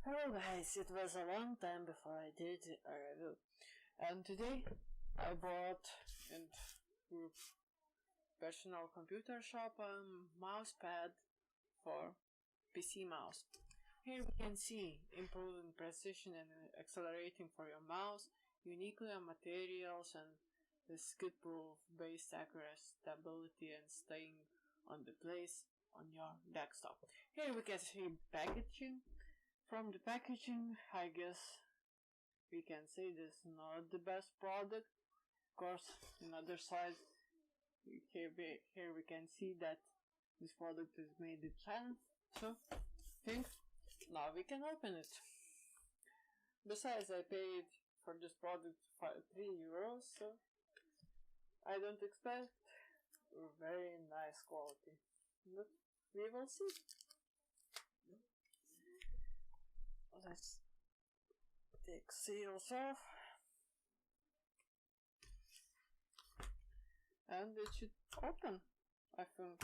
Hello guys, it was a long time before I did a review, and today I bought in professional computer shop a mouse pad for PC mouse. Here we can see improving precision and accelerating for your mouse, uniquely on materials and the skid proof based accuracy, stability and staying on the place on your desktop. Here we can see packaging. From the packaging, I guess we can say this is not the best product. Of course, on the other side, here we can see that this product is made in China. So, think now we can open it. Besides, I paid for this product 3 euros, so I don't expect very nice quality. But we will see. Let's take seals off, and it should open, I think.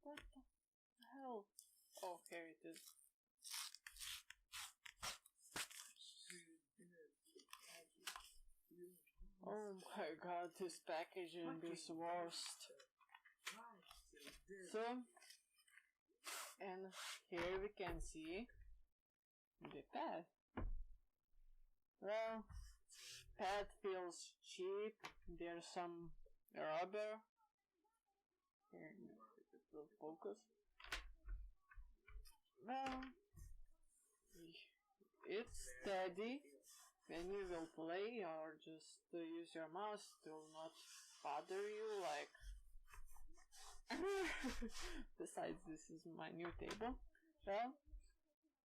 What the hell? Oh, here it is. Oh my god, this packaging is worst. So, and here we can see the pad. Well, pad feels cheap. There's some rubber. Here, it will focus. Well, it's steady. When you will play or just use your mouse, it will not bother you like. Besides, this is my new table. Well,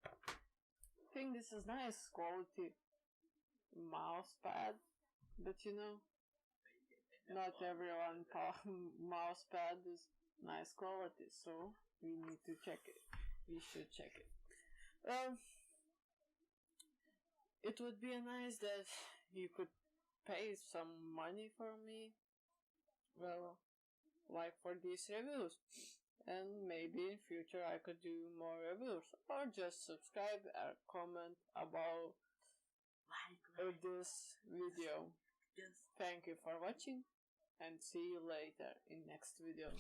I think this is nice quality mouse pad, but you know, not everyone mouse pad is nice quality, so we need to check it. We should check it. Well, it would be nice that you could pay some money for me. Well, like for these reviews, and maybe in future I could do more reviews, or just subscribe or comment about this video. Thank you for watching, and see you later in next video.